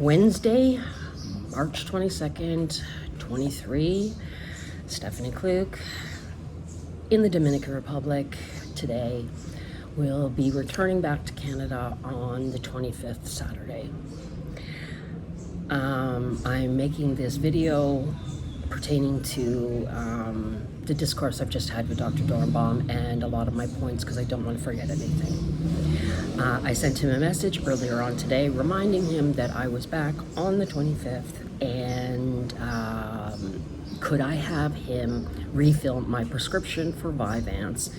Wednesday, March 22nd, 23, Stephanie Kluk in the Dominican Republic today. We'll be returning back to Canada on the 25th, Saturday. I'm making this video pertaining to the discourse I've just had with Dr. Dornbaum and a lot of my points because I don't want to forget anything. I sent him a message earlier on today reminding him that I was back on the 25th and could I have him refill my prescription for Vyvanse,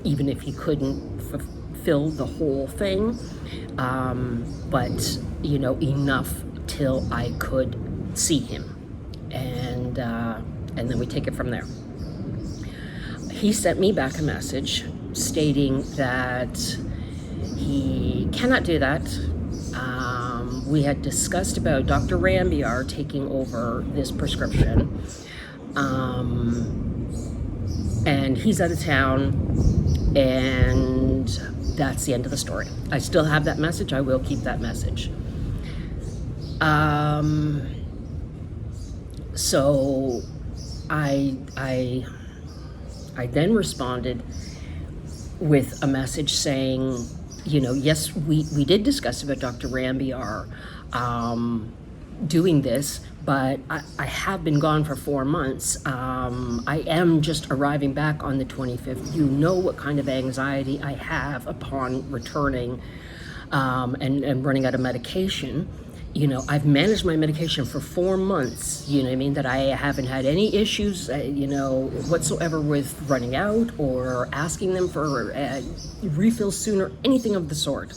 even if he couldn't fulfill the whole thing, but enough till I could see him, and then we take it from there. He sent me back a message stating that he cannot do that. We had discussed about Dr. Rambiar taking over this prescription, and he's out of town, and that's the end of the story. I still have that message. I will keep that message. So I then responded with a message saying, yes, we did discuss about Dr. Rambiar doing this, but I have been gone for 4 months. I am just arriving back on the 25th. You know what kind of anxiety I have upon returning and running out of medication. I've managed my medication for 4 months, that I haven't had any issues, whatsoever with running out or asking them for refills sooner, anything of the sort.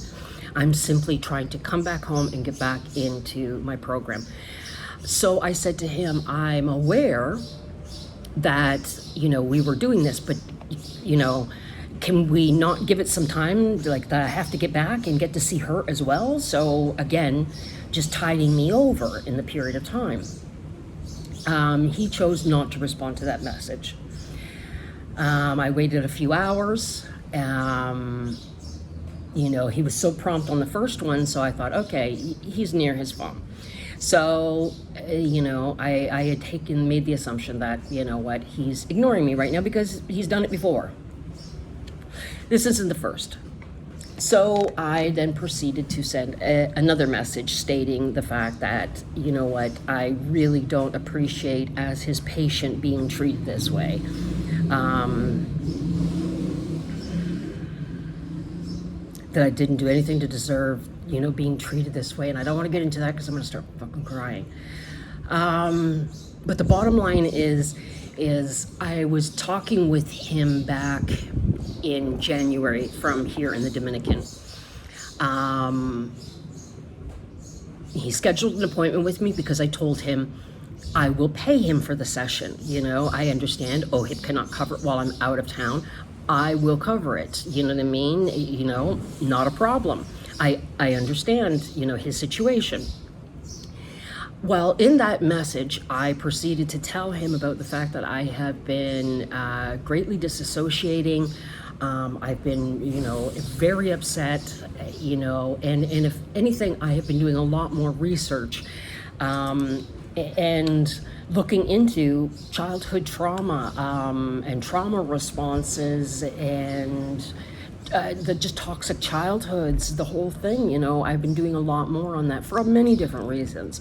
I'm simply trying to come back home and get back into my program. So I said to him, I'm aware that, we were doing this, but, can we not give it some time, like that I have to get back and get to see her as well? So again, just tiding me over in the period of time. He chose not to respond to that message. I waited a few hours. He was so prompt on the first one, so I thought, okay, he's near his phone. So, I had made the assumption that, he's ignoring me right now because he's done it before. This isn't the first. So I then proceeded to send another message stating the fact that, I really don't appreciate as his patient being treated this way. That I didn't do anything to deserve, being treated this way. And I don't want to get into that because I'm going to start fucking crying. But the bottom line is I was talking with him back in January from here in the Dominican. He scheduled an appointment with me because I told him I will pay him for the session. I understand OHIP cannot cover it while I'm out of town. I will cover it. You know what I mean? Not a problem. I understand, his situation. Well, in that message, I proceeded to tell him about the fact that I have been greatly disassociating. I've been, very upset, and if anything, I have been doing a lot more research and looking into childhood trauma and trauma responses and the just toxic childhoods, the whole thing. I've been doing a lot more on that for many different reasons.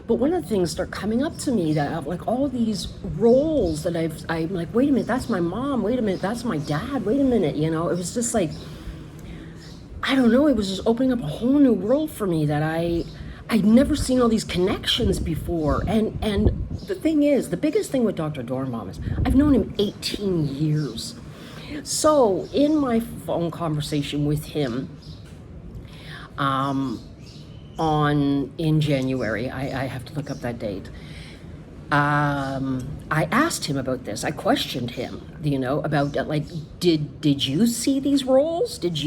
But one of the things start coming up to me that like all these roles that I'm like, wait a minute, that's my mom. Wait a minute, that's my dad. Wait a minute, it was just like, I don't know. It was just opening up a whole new world for me that I'd never seen all these connections before. And the thing is, the biggest thing with Dr. Dornbaum is I've known him 18 years. So in my phone conversation with him, in January, I have to look up that date. I asked him about this. I questioned him, about like, did you see these roles? This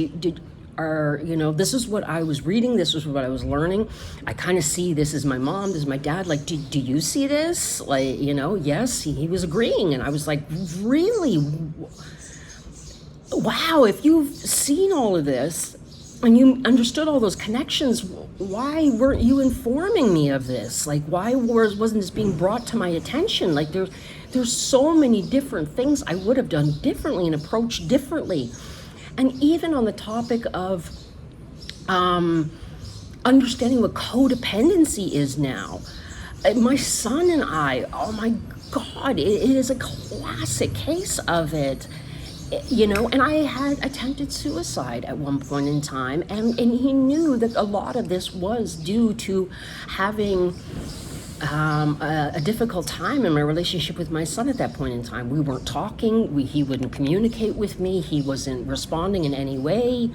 is what I was reading. This is what I was learning. I kind of see this is my mom, this is my dad. Like, do you see this? Like, yes, he was agreeing. And I was like, really? Wow, if you've seen all of this, and you understood all those connections, why weren't you informing me of this? Like, why wasn't this being brought to my attention? Like, there's so many different things I would have done differently and approached differently. And even on the topic of understanding what codependency is now, my son and I, oh my God, it is a classic case of it. You know, and I had attempted suicide at one point in time, and he knew that a lot of this was due to having a difficult time in my relationship with my son at that point in time. We weren't talking, he wouldn't communicate with me, he wasn't responding in any way,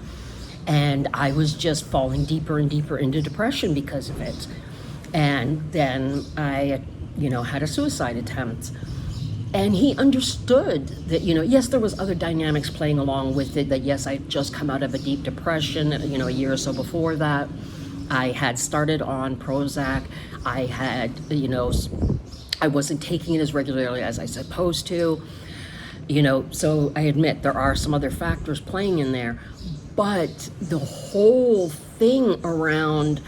and I was just falling deeper and deeper into depression because of it. And then I, had a suicide attempt. And he understood that, yes, there was other dynamics playing along with it, that yes, I'd just come out of a deep depression, a year or so before that. I had started on Prozac. I had, I wasn't taking it as regularly as I supposed to, so I admit there are some other factors playing in there. But the whole thing around,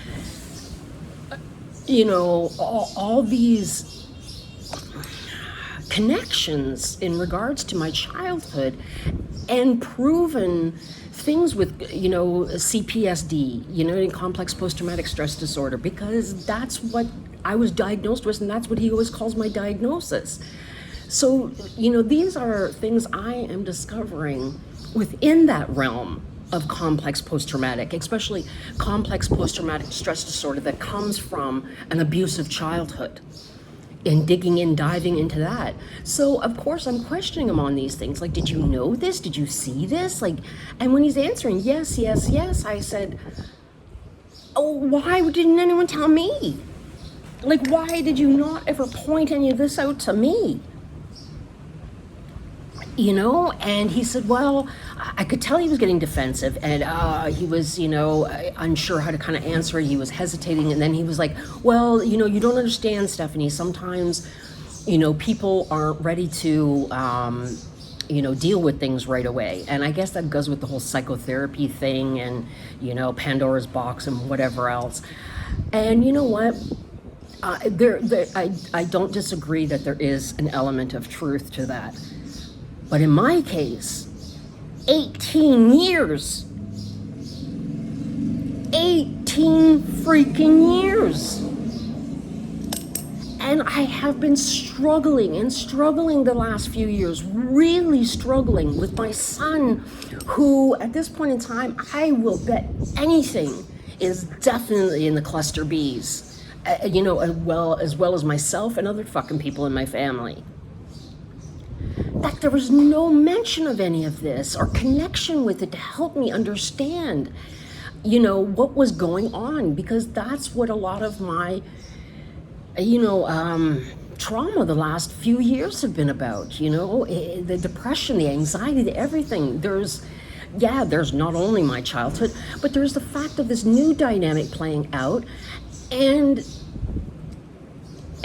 all these connections in regards to my childhood and proven things with, CPSD, complex post-traumatic stress disorder, because that's what I was diagnosed with, and that's what he always calls my diagnosis. So, these are things I am discovering within that realm of complex post-traumatic, especially complex post-traumatic stress disorder that comes from an abusive childhood. And diving into that. So of course I'm questioning him on these things. Like, did you know this? Did you see this? Like, and when he's answering yes, yes, yes, I said, oh, why didn't anyone tell me? Like, why did you not ever point any of this out to me? And he said, well, I could tell he was getting defensive, and he was, unsure how to kind of answer. He was hesitating, and then he was like, well, you don't understand, Stephanie. Sometimes, people aren't ready to, deal with things right away. And I guess that goes with the whole psychotherapy thing and, Pandora's box and whatever else. And you know what? I don't disagree that there is an element of truth to that. But in my case, 18 years. 18 freaking years. And I have been struggling the last few years, really struggling with my son, who at this point in time, I will bet anything is definitely in the cluster Bs, as well as myself and other fucking people in my family. That there was no mention of any of this or connection with it to help me understand, what was going on, because that's what a lot of my, trauma the last few years have been about, the depression, the anxiety, the everything. There's not only my childhood, but there's the fact of this new dynamic playing out, and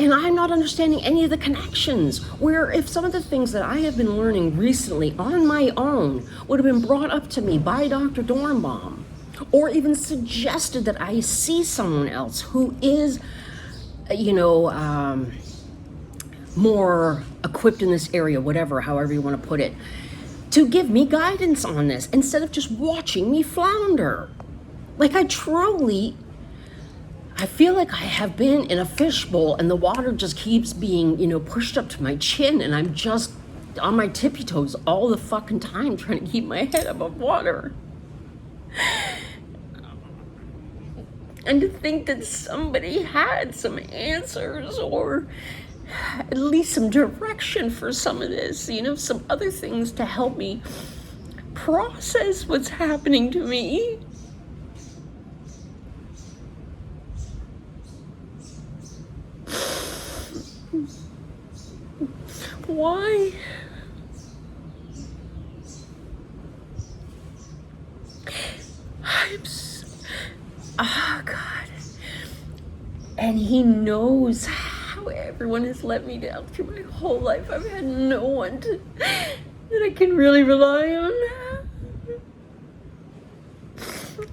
I'm not understanding any of the connections, where if some of the things that I have been learning recently on my own would have been brought up to me by Dr. Dornbaum, or even suggested that I see someone else who is, more equipped in this area, however you want to put it, to give me guidance on this, instead of just watching me flounder. Like, I feel like I have been in a fishbowl and the water just keeps being, pushed up to my chin, and I'm just on my tippy toes all the fucking time trying to keep my head above water. And to think that somebody had some answers, or at least some direction for some of this, some other things to help me process what's happening to me. Why? Oh God. And he knows how everyone has let me down through my whole life. I've had no one that I can really rely on.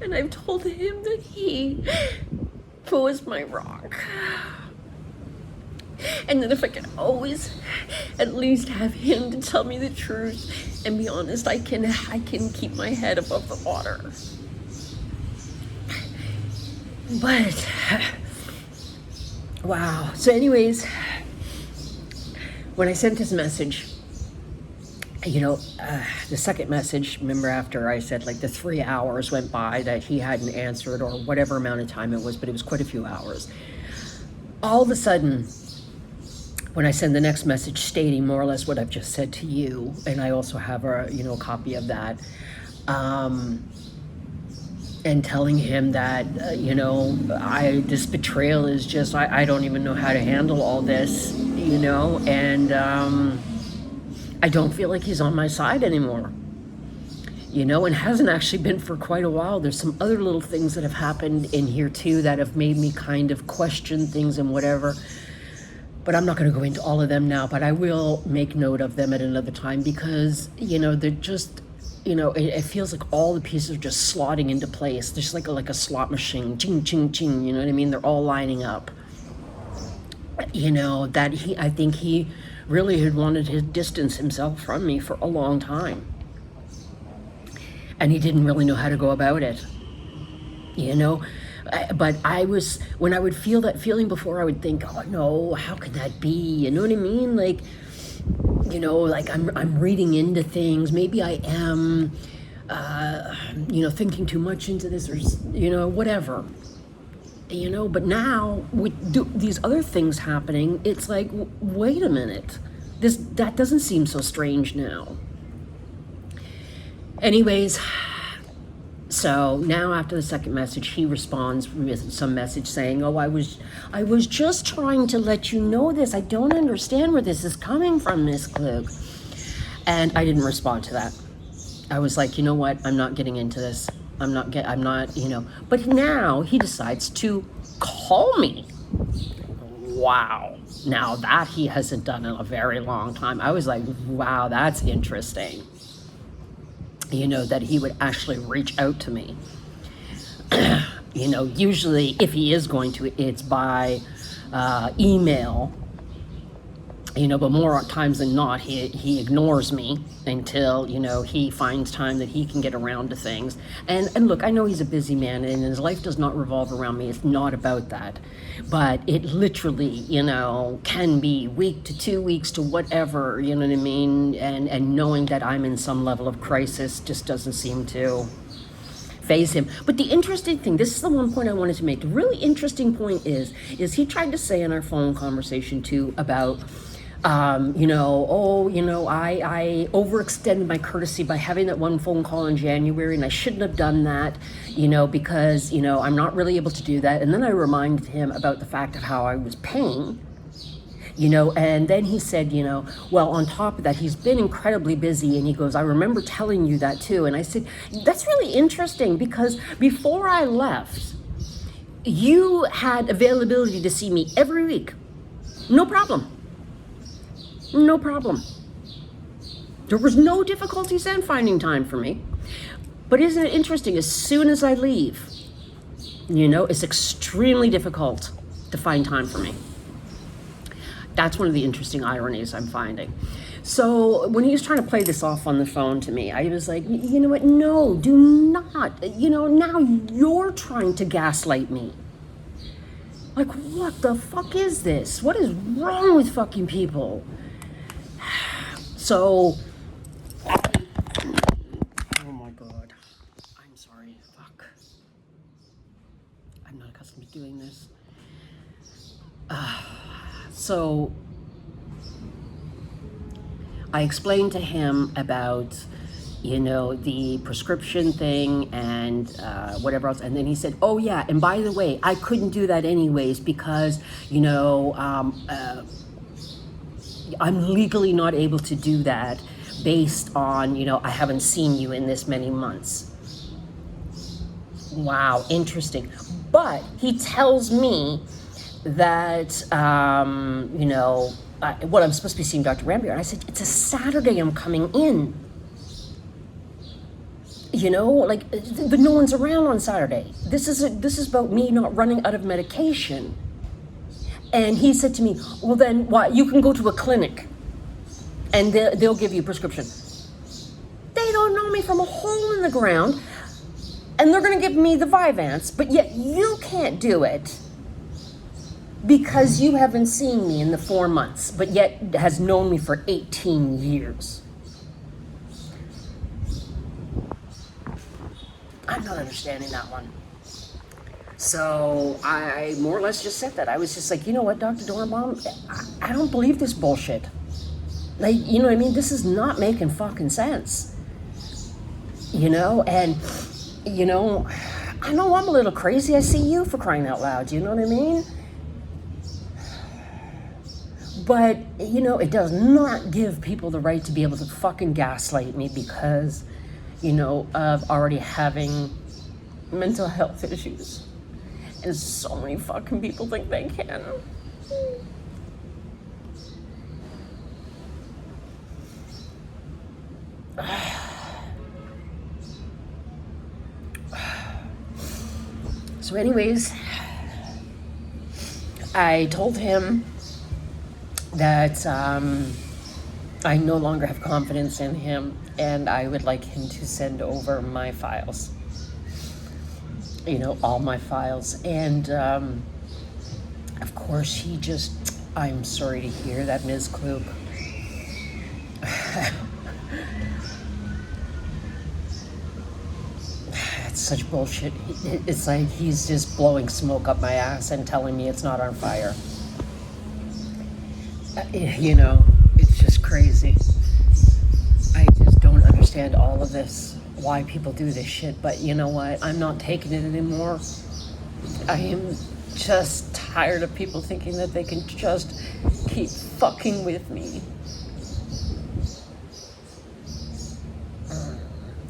And I've told him that he was my rock. And then if I can always at least have him to tell me the truth and be honest, I can keep my head above the water. But wow. So anyways, when I sent his message, the second message, remember after I said like the 3 hours went by that he hadn't answered, or whatever amount of time it was, but it was quite a few hours. All of a sudden, when I send the next message stating more or less what I've just said to you, and I also have a copy of that, and telling him that this betrayal is just, I don't even know how to handle all this, and I don't feel like he's on my side anymore, and hasn't actually been for quite a while. There's some other little things that have happened in here too that have made me kind of question things and whatever. But I'm not going to go into all of them now, but I will make note of them at another time, because, they're just, it feels like all the pieces are just slotting into place. There's like a slot machine, ching, ching, ching, you know what I mean? They're all lining up. That I think he really had wanted to distance himself from me for a long time. And he didn't really know how to go about it, But when I would feel that feeling before, I would think, oh no, how could that be? You know what I mean? Like, like I'm reading into things. Maybe I am, thinking too much into this, or, whatever. But now with these other things happening, it's like, wait a minute, that doesn't seem so strange now. Anyways. So now after the second message, he responds with some message saying, oh, I was just trying to let you know this. I don't understand where this is coming from, Miss Klug. And I didn't respond to that. I was like, you know what? I'm not getting into this. I'm not. But now he decides to call me. Wow. Now that he hasn't done in a very long time. I was like, wow, that's interesting. That he would actually reach out to me. Usually if he is going to, it's by email, but more times than not, he ignores me until, he finds time that he can get around to things. And look, I know he's a busy man and his life does not revolve around me. It's not about that. But it literally, can be week to 2 weeks to whatever, you know what I mean? And knowing that I'm in some level of crisis just doesn't seem to faze him. But the interesting thing, this is the one point I wanted to make. The really interesting point is he tried to say in our phone conversation too about, I overextended my courtesy by having that one phone call in January, and I shouldn't have done that, because, I'm not really able to do that. And then I reminded him about the fact of how I was paying, and then he said, well, on top of that, he's been incredibly busy. And he goes, I remember telling you that too. And I said, that's really interesting, because before I left, you had availability to see me every week. No problem. No problem. There was no difficulties in finding time for me. But isn't it interesting? As soon as I leave, it's extremely difficult to find time for me. That's one of the interesting ironies I'm finding. So when he was trying to play this off on the phone to me, I was like, you know what? No, do not. Now you're trying to gaslight me. Like, what the fuck is this? What is wrong with fucking people? So, oh my God, I'm sorry, fuck. I'm not accustomed to doing this. So, I explained to him about, the prescription thing and whatever else. And then he said, oh yeah, and by the way, I couldn't do that anyways because, I'm legally not able to do that based on, I haven't seen you in this many months. Wow, interesting. But he tells me that, what I'm supposed to be seeing Dr. Rambier. And I said, it's a Saturday I'm coming in. like, but no one's around on Saturday. This is about me not running out of medication. And he said to me, well then, why, you can go to a clinic and they'll give you a prescription. They don't know me from a hole in the ground, and they're gonna give me the Vyvanse, but yet you can't do it because you haven't seen me in the 4 months, but yet has known me for 18 years. I'm not understanding that one. So I more or less just said that. I was just like, you know what, Dr. Dornbaum, I don't believe this bullshit. Like, you know what I mean? This is not making fucking sense. And, I know I'm a little crazy. I see you, for crying out loud. You know what I mean? But, it does not give people the right to be able to fucking gaslight me because, of already having mental health issues. And so many fucking people think they can. So anyways, I told him that I no longer have confidence in him, and I would like him to send over my files. All my files. And of course he just, I'm sorry to hear that, Ms. Klug. It's such bullshit. It's like he's just blowing smoke up my ass and telling me it's not on fire. It's just crazy. I just don't understand all of this, why people do this shit, but you know what? I'm not taking it anymore. I am just tired of people thinking that they can just keep fucking with me.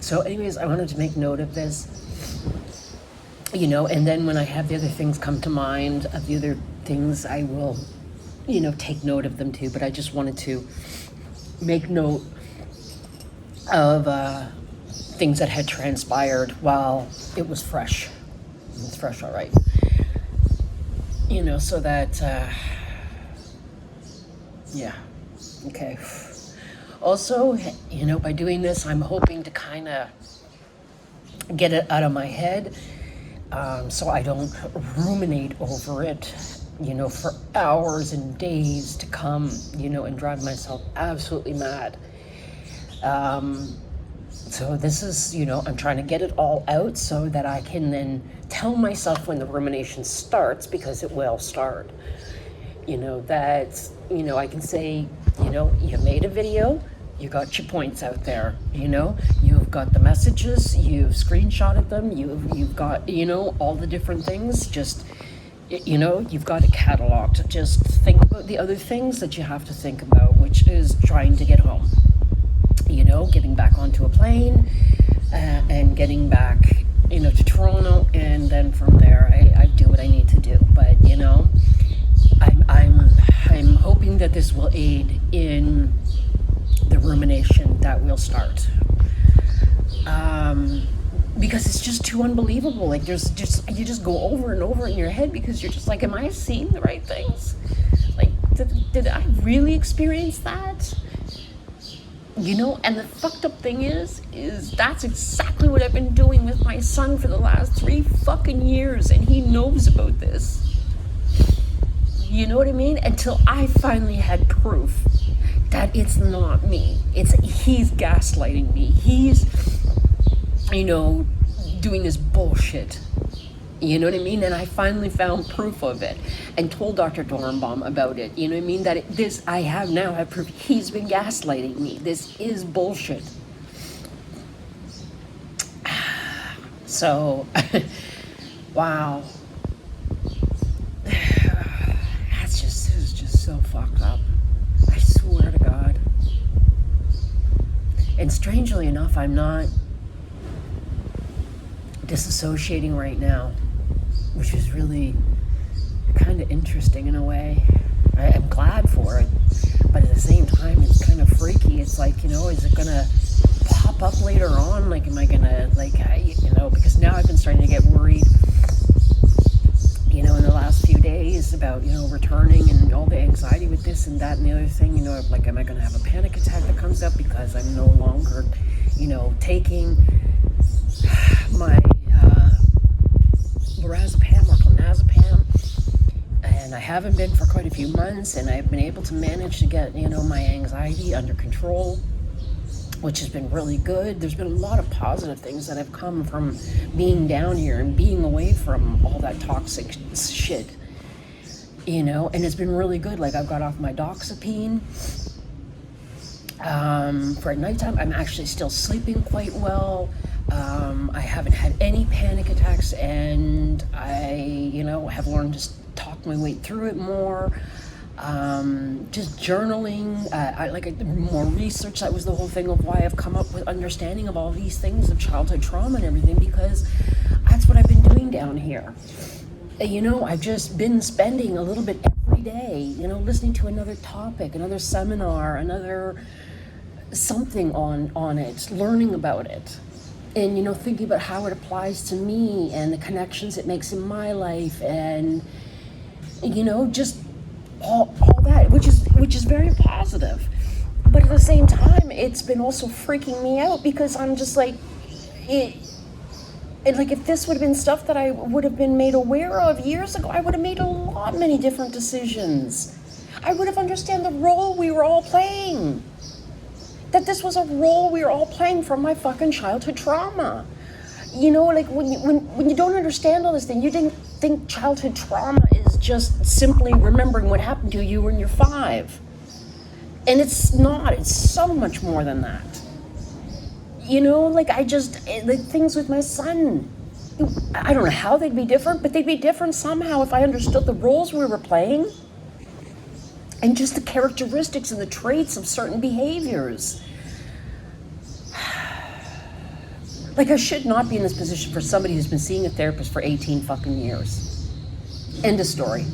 So anyways, I wanted to make note of this, and then when I have the other things come to mind, of the other things, I will, take note of them too, but I just wanted to make note of things that had transpired while it was fresh. It's fresh, all right. So that, yeah, okay. Also, by doing this, I'm hoping to kind of get it out of my head, so I don't ruminate over it, for hours and days to come, and drive myself absolutely mad. So this is, I'm trying to get it all out so that I can then tell myself when the rumination starts, because it will start, that, I can say, you made a video, you got your points out there, you've got the messages, you've screenshotted them, you've got, all the different things, just, you've got it cataloged. Just think about the other things that you have to think about, which is trying to get home, getting back onto a plane, and getting back, to Toronto, and then from there, I do what I need to do, but, I'm hoping that this will aid in the rumination that will start, because it's just too unbelievable. Like, you just go over and over in your head, because you're just like, am I seeing the right things? Like, did I really experience that? And the fucked up thing is that's exactly what I've been doing with my son for the last 3 fucking years, and he knows about this. You know what I mean? Until I finally had proof that it's not me. He's gaslighting me. He's, doing this bullshit. You know what I mean? And I finally found proof of it and told Dr. Dornbaum about it. You know what I mean? That I have proof. He's been gaslighting me. This is bullshit. So, wow. This is just so fucked up. I swear to God. And strangely enough, I'm not disassociating right now, which is really kind of interesting in a way. I'm glad for it, but at the same time, it's kind of freaky. It's like, is it gonna pop up later on? Like, am I gonna, like, because now I've been starting to get worried, in the last few days about, returning and all the anxiety with this and that and the other thing, like, am I gonna have a panic attack that comes up because I'm no longer, taking my lorazepam or clonazepam, and I haven't been for quite a few months, and I've been able to manage to get, my anxiety under control, which has been really good. There's been a lot of positive things that have come from being down here and being away from all that toxic shit, and it's been really good. Like, I've got off my doxepine. For at nighttime, I'm actually still sleeping quite well. I haven't had any panic attacks, and I, have learned to talk my way through it more. Just journaling, I more research. That was the whole thing of why I've come up with understanding of all these things of childhood trauma and everything, because that's what I've been doing down here. I've just been spending a little bit every day, listening to another topic, another seminar, another something on it, learning about it, and thinking about how it applies to me and the connections it makes in my life, and just all that, which is very positive. But at the same time, it's been also freaking me out, because I'm just like, if this would have been stuff that I would have been made aware of years ago, I would have made many different decisions. I would have understood the role we were all playing. That this was a role we were all playing from my fucking childhood trauma. When you don't understand all this thing, you didn't think childhood trauma is just simply remembering what happened to you when you're 5. And it's not. It's so much more than that. The things with my son, I don't know how they'd be different, but they'd be different somehow if I understood the roles we were playing and just the characteristics and the traits of certain behaviors. Like, I should not be in this position for somebody who's been seeing a therapist for 18 fucking years. End of story.